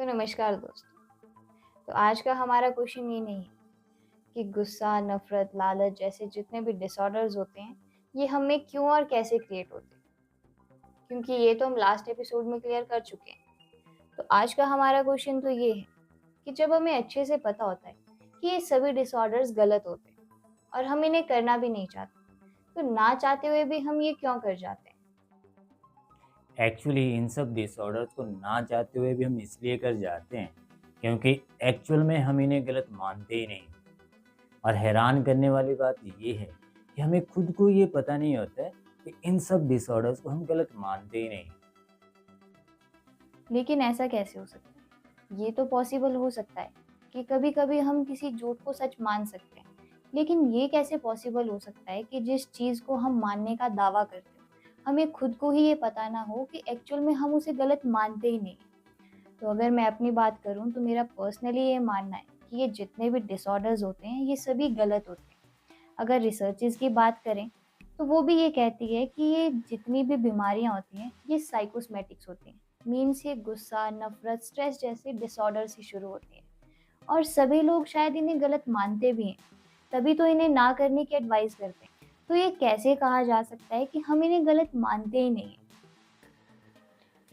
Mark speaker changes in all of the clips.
Speaker 1: तो नमस्कार दोस्तों। तो आज का हमारा क्वेश्चन ये नहीं है कि गुस्सा, नफ़रत, लालच जैसे जितने भी डिसऑर्डर्स होते हैं, ये हमें क्यों और कैसे क्रिएट होते हैं? क्योंकि ये तो हम लास्ट एपिसोड में क्लियर कर चुके हैं। तो आज का हमारा क्वेश्चन तो ये है कि जब हमें अच्छे से पता होता है कि ये सभी डिसऑर्डर्स गलत होते हैं और हम इन्हें करना भी नहीं चाहते, तो ना चाहते हुए भी हम ये क्यों कर जाते हैं?
Speaker 2: एक्चुअली इन सब डिसऑर्डर्स को ना चाहते हुए भी हम इसलिए कर जाते हैं क्योंकि एक्चुअल में हम इन्हें गलत मानते ही नहीं। और हैरान करने वाली बात ये है कि हमें खुद को ये पता नहीं होता है कि इन सब डिसऑर्डर्स को हम गलत मानते ही नहीं।
Speaker 1: लेकिन ऐसा कैसे हो सकता है? ये तो पॉसिबल हो सकता है कि कभी-कभी हम किसी झूठ को सच मान सकते हैं। लेकिन ये कैसे पॉसिबल हो सकता है कि जिस चीज़ को हम मानने का दावा करते हो, हमें खुद को ही ये पता ना हो कि एक्चुअल में हम उसे गलत मानते ही नहीं। तो अगर मैं अपनी बात करूँ तो मेरा पर्सनली ये मानना है कि ये जितने भी डिसऑर्डर्स होते हैं, ये सभी गलत होते हैं। अगर रिसर्चेज़ की बात करें, तो वो भी ये कहती है कि ये जितनी भी बीमारियाँ होती हैं, ये साइकोसोमैटिक्स होती हैं। मीन्स ये गुस्सा, नफ़रत, स्ट्रेस जैसे डिसऑर्डर से शुरू होती हैं और सभी लोग शायद इन्हें गलत मानते भी हैं, तभी तो इन्हें ना करने की एडवाइस करते हैं। तो ये कैसे कहा जा सकता है कि हम इन्हें गलत मानते ही नहीं हैं?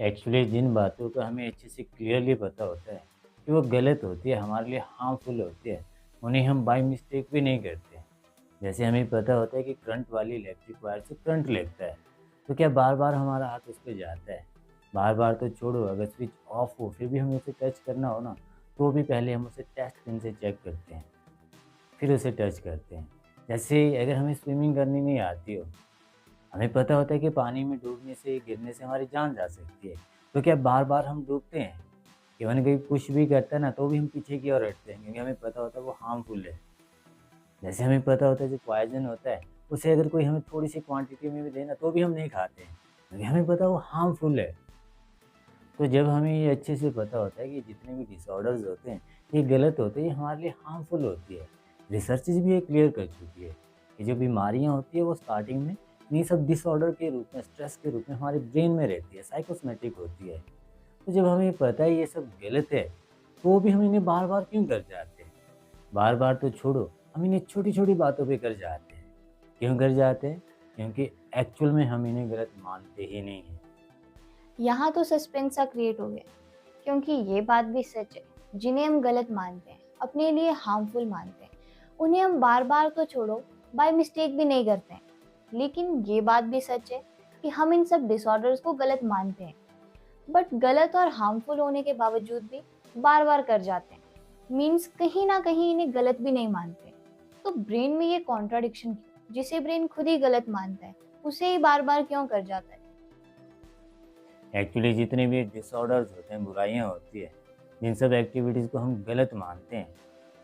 Speaker 2: एक्चुअली जिन बातों का हमें अच्छे से क्लियरली पता होता है कि वो गलत होती है, हमारे लिए हार्मफुल होती है, उन्हें हम बाय मिस्टेक भी नहीं करते। जैसे हमें पता होता है कि करंट वाली इलेक्ट्रिक वायर से करंट लगता है, तो क्या बार बार हमारा हाथ उस पर जाता है? बार बार तो छोड़ो, अगर स्विच ऑफ हो फिर भी हमें उसे टच करना हो ना, तो भी पहले हम उसे टेस्ट पिन से चेक करते हैं, फिर उसे टच करते हैं। जैसे अगर हमें स्विमिंग करनी नहीं आती हो, हमें पता होता है कि पानी में डूबने से, गिरने से हमारी जान जा सकती है, तो क्या बार बार हम डूबते हैं? इवन कोई पुश भी करता है ना, तो भी हम पीछे की ओर हटते हैं क्योंकि हमें पता होता है वो हार्मफुल है। जैसे हमें पता होता है जो पॉइज़न होता है, उसे अगर कोई हमें थोड़ी-सी क्वांटिटी में भी दे ना, तो भी हम नहीं खाते हैं, क्योंकि हमें पता है वो हार्मफुल है। तो जब हमें ये अच्छे से पता होता है कि जितने भी डिसऑर्डर्स होते हैं, ये गलत होते हैं, ये हमारे लिए हार्मफुल होती है। रिसर्चेज़ भी ये क्लियर कर चुकी है कि जो बीमारियाँ होती है वो स्टार्टिंग में इन्हीं सब डिसऑर्डर के रूप में, स्ट्रेस के रूप में हमारे ब्रेन में रहती है, साइकोसोमैटिक होती है। तो जब हमें पता है ये सब गलत है, तो भी हम इन्हें बार-बार क्यों कर जाते हैं? बार-बार तो छोड़ो, हम इन्हें छोटी-छोटी बातों पे कर जाते हैं। क्यों कर जाते हैं? क्योंकि एक्चुअल में हम इन्हें गलत मानते ही नहीं हैं।
Speaker 1: यहाँ तो सस्पेंस सा क्रिएट हो गया, क्योंकि ये बात भी सच है, जिन्हें हम गलत मानते हैं, अपने लिए हार्मफुल मानते हैं, उन्हें हम बार-बार तो छोड़ो, बाय मिस्टेक भी नहीं करते हैं। लेकिन ये बात भी सच है कि हम इन सब डिसऑर्डर्स को गलत मानते हैं, बट गलत और हार्मफुल होने के बावजूद भी बार-बार कर जाते हैं। मीन्स कहीं न कहीं इन्हें गलत भी नहीं मानते। तो ब्रेन में ये कॉन्ट्राडिक्शन क्यों? जिसे ब्रेन खुद ही गलत मानता है, उसे ही बार-बार क्यों कर जाता है?
Speaker 2: एक्चुअली जितने भी डिसऑर्डर्स होते हैं, बुराइयाँ होती है, जिन सब एक्टिविटीज़ को हम गलत मानते हैं,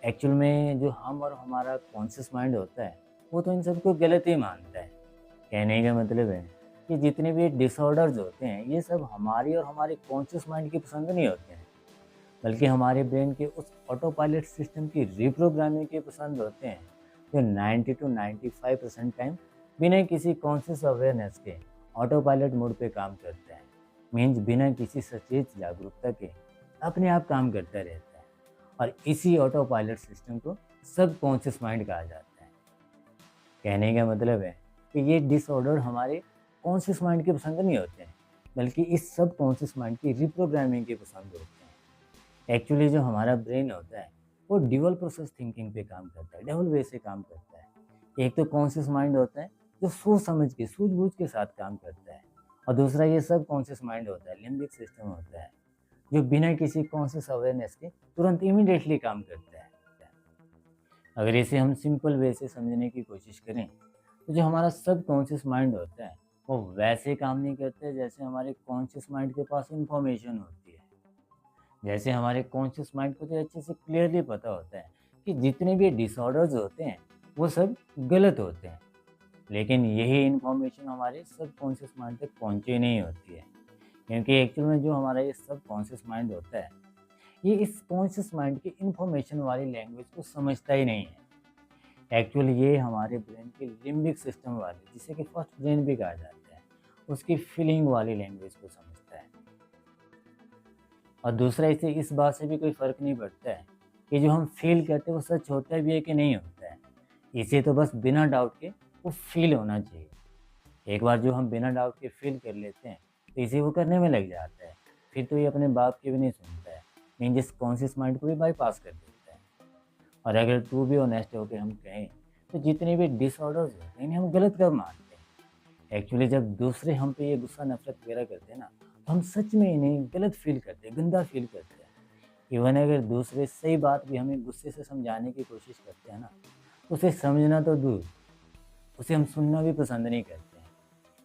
Speaker 2: एक्चुअल में जो हम और हमारा कॉन्शियस माइंड होता है, वो तो इन सबको गलत ही मानता है। कहने का मतलब है कि जितने भी डिसऑर्डर्स होते हैं, ये सब हमारी और हमारे कॉन्शियस माइंड की पसंद नहीं होते हैं, बल्कि हमारे ब्रेन के उस ऑटो पायलट सिस्टम की रिप्रोग्रामिंग के पसंद होते हैं, जो 90 टू 95% टाइम बिना किसी कॉन्शियस अवेयरनेस के ऑटो पायलट मोड पे काम करता है। मीन्स बिना किसी सचेत जागरूकता के अपने आप काम करता रहता है। और इसी ऑटो पायलट सिस्टम को सब कॉन्शियस माइंड कहा जाता है। कहने का मतलब है कि ये डिसऑर्डर हमारे कॉन्शियस माइंड के पसंद नहीं होते हैं, बल्कि इस सब कॉन्शियस माइंड की रिप्रोग्रामिंग के पसंद होते हैं। एक्चुअली जो हमारा ब्रेन होता है, वो ड्यूअल प्रोसेस थिंकिंग पे काम करता है, डबल वे से काम करता है। एक तो कॉन्शियस माइंड होता है जो सोच समझ के, सूझबूझ के साथ काम करता है, और दूसरा ये सब कॉन्शियस माइंड होता है, लिम्बिक सिस्टम होता है, जो बिना किसी कॉन्शियस अवेयरनेस के तुरंत इमीडिएटली काम करता है। अगर इसे हम सिंपल वे से समझने की कोशिश करें, तो जो हमारा सब कॉन्शियस माइंड होता है, वो वैसे काम नहीं करता है जैसे हमारे कॉन्शियस माइंड के पास इंफॉर्मेशन होती है। जैसे हमारे कॉन्शियस माइंड को तो अच्छे से क्लियरली पता होता है कि जितने भी डिसऑर्डर्स होते हैं, वो सब गलत होते हैं। लेकिन यही इन्फॉर्मेशन हमारे सबकॉन्शियस माइंड तक पहुंची नहीं होती है, क्योंकि एक्चुअल में जो हमारा ये सबकॉन्शियस माइंड होता है, ये इस कॉन्शियस माइंड की इन्फॉर्मेशन वाली लैंग्वेज को समझता ही नहीं है। एक्चुअली ये हमारे ब्रेन के लिम्बिक सिस्टम वाली, जिसे कि फर्स्ट ब्रेन भी कहा जाता है, उसकी फीलिंग वाली लैंग्वेज को समझता है। और दूसरा इससे इस बात से भी कोई फ़र्क नहीं पड़ता है कि जो हम फ़ील करते हैं वो सच होता भी है कि नहीं होता है। इसे तो बस बिना डाउट के वो फ़ील होना चाहिए। एक बार जो हम बिना डाउट के फ़ील कर लेते हैं, तो इसे वो करने में लग जाता है। फिर तो ये अपने बाप की भी नहीं सुनता है, मीन जिस कॉन्शियस माइंड को भी बाईपास कर देता है। और अगर टू बी ऑनेस्ट होके हम कहें, तो जितने भी डिसऑर्डर्स होते हैं, इन्हें हम गलत कब मानते हैं? एक्चुअली जब दूसरे हम पे ये गुस्सा, नफ़रत वगैरह करते हैं ना, तो हम सच में इन्हें गलत फ़ील करते हैं, गंदा फ़ील करते हैं। इवन अगर दूसरे सही बात भी हमें गुस्से से समझाने की कोशिश करते हैं ना, तो उसे समझना तो दूर, उसे हम सुनना भी पसंद नहीं करते हैं।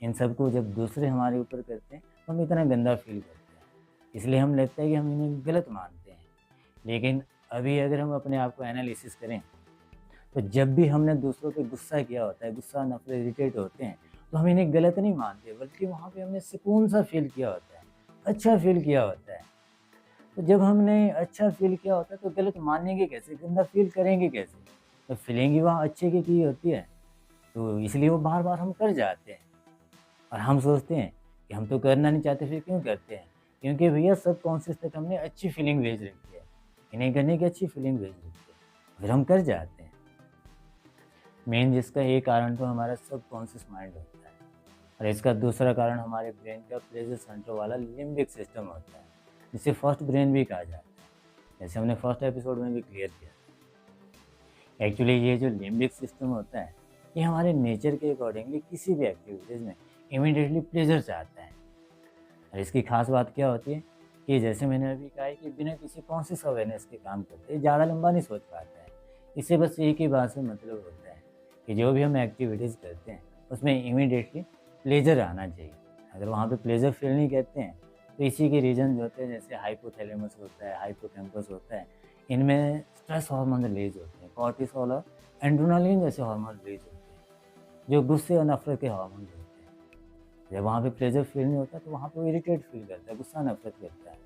Speaker 2: इन सब को जब दूसरे हमारे ऊपर करते हैं, तो हम इतना गंदा फ़ील करते हैं। इसलिए हम लगता है कि हम इन्हें गलत मानते हैं। लेकिन अभी अगर हम अपने आप को एनालिसिस करें, तो जब भी हमने दूसरों पे गुस्सा किया होता है, गुस्सा, नफ़रत, इरिटेट होते हैं, तो हम इन्हें गलत नहीं मानते, बल्कि वहाँ पे हमने सुकून-सा फ़ील किया होता है, अच्छा फ़ील किया होता है। तो जब हमने अच्छा फ़ील किया होता है, तो गलत मानेंगे कैसे? गंदा फ़ील करेंगे कैसे? तो फीलिंग ही वहाँ अच्छे की होती है, तो इसलिए वो बार-बार हम कर जाते हैं। और हम सोचते हैं कि हम तो करना नहीं चाहते, फिर क्यों करते हैं? क्योंकि भैया सबकॉन्शियस तक हमने अच्छी फीलिंग भेज रखी है, इन्हें करने की अच्छी फीलिंग भेज रखी है, फिर हम कर जाते हैं। मेन जिसका एक कारण तो हमारा सबकॉन्शियस माइंड होता है, और इसका दूसरा कारण हमारे ब्रेन का प्लेज़र सेंटर वाला लिम्बिक सिस्टम होता है, जिसे फर्स्ट ब्रेन भी कहा जाता है, जैसे हमने फर्स्ट एपिसोड में भी क्लियर किया। एक्चुअली ये जो लिम्बिक सिस्टम होता है, ये हमारे नेचर के अकॉर्डिंगली किसी भी एक्टिविटीज़ में इमीडिएटली प्लेज़र चाहता है। और इसकी ख़ास बात क्या होती है कि जैसे मैंने अभी कहा है कि बिना किसी कॉन्शियस अवेयरनेस के काम करते हैं, ज़्यादा लंबा नहीं सोच पाता है। इससे बस एक ही बात से मतलब होता है कि जो भी हम एक्टिविटीज़ करते हैं, उसमें इमीडिएटली प्लेज़र आना चाहिए। अगर वहाँ पे प्लेज़र फ़ील नहीं करते हैं, तो इसी के रीज़न जो होते हैं, जैसे हाइपोथैलेमस होता है, हाइपोकैम्पस होता है, इनमें स्ट्रेस हार्मोन रिलीज़ होते हैं, कॉर्टिसोल और एड्रेनालिन जैसे हार्मोन रिलीज़ होते हैं, जो गुस्से और नफ़रत के हार्मोन होते हैं। जब वहाँ पे प्लेज़र फ़ील नहीं होता, तो वहाँ पे वो इरिटेट फ़ील करता है, गुस्सा, नफ़रत करता है।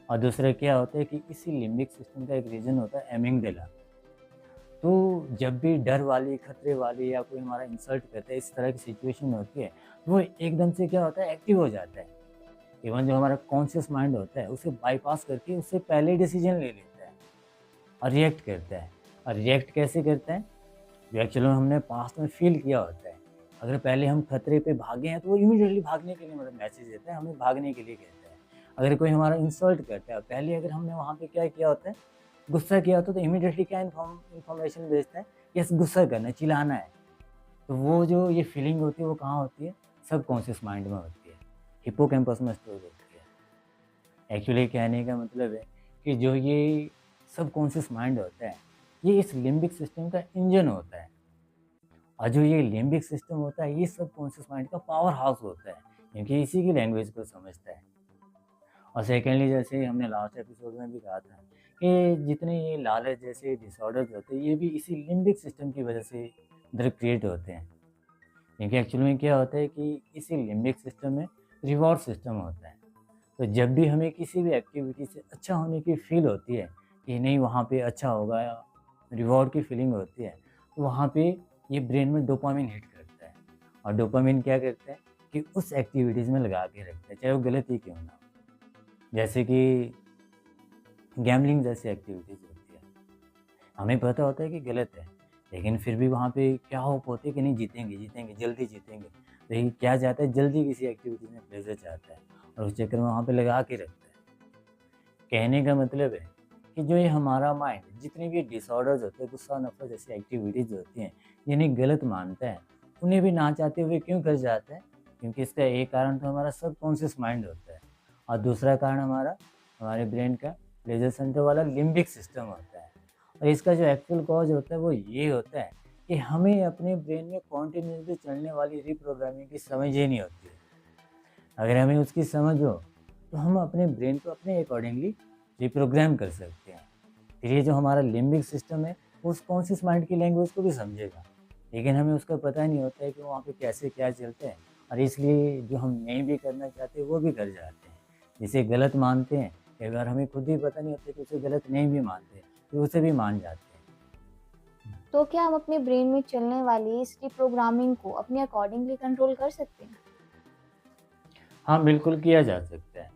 Speaker 2: और दूसरा क्या होता है कि इसी लिम्बिक सिस्टम का एक रीजन होता है एमिगडाला। तो जब भी डर वाली, खतरे वाली या कोई हमारा इंसल्ट करता है, इस तरह की सिचुएशन होती है, वो एकदम से क्या होता है, एक्टिव हो जाता है। इवन जो हमारा कॉन्शियस माइंड होता है, उसे बाईपास करके उससे पहले ही डिसीजन ले लेता है और रिएक्ट करता है। और रिएक्ट कैसे करता है? जो एक्चुअली में हमने पास्ट में फ़ील किया होता है। अगर पहले हम खतरे पे भागे हैं, तो वो इमीडिएटली भागने के लिए मतलब मैसेज देता है, हमें भागने के लिए कहता है। अगर कोई हमारा इंसल्ट करता है, पहले अगर हमने वहाँ पे क्या किया होता है, गुस्सा किया होता है, तो इमीडिएटली क्या इन्फॉर्मेशन भेजता है, यस गुस्सा करना है, चिल्लाना है। तो वो जो ये फीलिंग होती है, वो कहाँ होती है? सबकॉन्शियस माइंड में होती है, हिप्पोकैम्पस में स्टोर होती है। एक्चुअली कहने का मतलब है कि जो ये सबकॉन्शियस माइंड होता है, ये इस लिम्बिक सिस्टम का इंजन होता है। और जो ये लिम्बिक सिस्टम होता है, ये सबकॉन्शियस माइंड का पावर हाउस होता है, क्योंकि इसी की लैंग्वेज को समझता है। और सेकेंडली, जैसे हमने लास्ट एपिसोड में भी कहा था कि जितने ये लालच जैसे डिसऑर्डर्स होते हैं, ये भी इसी लिम्बिक सिस्टम की वजह से इधर क्रिएट होते हैं। क्योंकि एक्चुअली में क्या होता है कि इसी लिम्बिक सिस्टम में रिवॉर्ड सिस्टम होता है। तो जब भी हमें किसी भी एक्टिविटी से अच्छा होने की फील होती है कि नहीं वहाँ पे अच्छा होगा, या रिवॉर्ड की फीलिंग होती है, तो वहाँ पे ये ब्रेन में डोपामिन हिट करता है। और डोपामिन क्या करता है कि उस एक्टिविटीज़ में लगा के रखता है, चाहे वो गलत ही क्यों ना हो। जैसे कि गैम्बलिंग जैसी एक्टिविटीज़ होती है, हमें पता होता है कि गलत है, लेकिन फिर भी वहाँ पे क्या होप होती है कि नहीं जीतेंगे, जीतेंगे, जल्दी जीतेंगे। लेकिन क्या चाहता है, जल्दी किसी एक्टिविटी में प्लेज़र चाहता है, और उस चक्कर में वहाँ पे लगा के रखता है। कहने का मतलब है कि जो ये हमारा माइंड जितने भी डिसऑर्डर्स होते हैं, गुस्सा, नफ़रत जैसी एक्टिविटीज़ होती हैं, जिन्हें गलत मानता है, उन्हें भी ना चाहते हुए क्यों कर जाता है? क्योंकि इसका एक कारण तो हमारा सबकॉन्शियस माइंड होता है, और दूसरा कारण हमारे ब्रेन का प्लेज़र सेंटर वाला लिम्बिक सिस्टम होता है। और इसका जो एक्चुअल कॉज़ होता है, वो ये होता है कि हमें अपने ब्रेन में कॉन्टिन्यूअसली चलने वाली रिप्रोग्रामिंग की समझ ही नहीं होती है। अगर हमें उसकी समझ हो, तो हम अपने ब्रेन को अपने अकॉर्डिंगली रिप्रोग्राम कर सकते हैं। फिर ये जो हमारा लिम्बिक सिस्टम है, वो उस कॉन्शियस माइंड की लैंग्वेज को भी समझेगा। लेकिन हमें उसका पता नहीं होता है कि वहाँ पे कैसे क्या चलता है, और इसलिए जो हम नहीं भी करना चाहते, वो भी कर जाते हैं। जिसे गलत मानते हैं, कई बार हमें खुद ही पता नहीं होता कि उसे गलत नहीं भी मानते, तो उसे भी मान जाते हैं।
Speaker 1: तो क्या हम अपने ब्रेन में चलने वाली इस रिप्रोग्रामिंग को अपने अकॉर्डिंगली कंट्रोल कर सकते हैं?
Speaker 2: हाँ, बिल्कुल किया जा सकता है।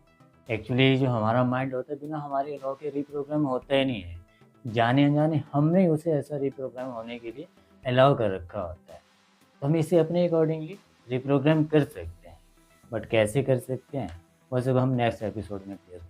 Speaker 2: एक्चुअली जो हमारा माइंड होता है बिना हमारे अलाउ के रिप्रोग्राम होता ही नहीं है। जाने अनजाने हमने उसे ऐसा रिप्रोग्राम होने के लिए अलाउ कर रखा होता है। तो हम इसे अपने अकॉर्डिंगली रिप्रोग्राम कर सकते हैं। बट कैसे कर सकते हैं, वो सब हम नेक्स्ट एपिसोड में क्लियर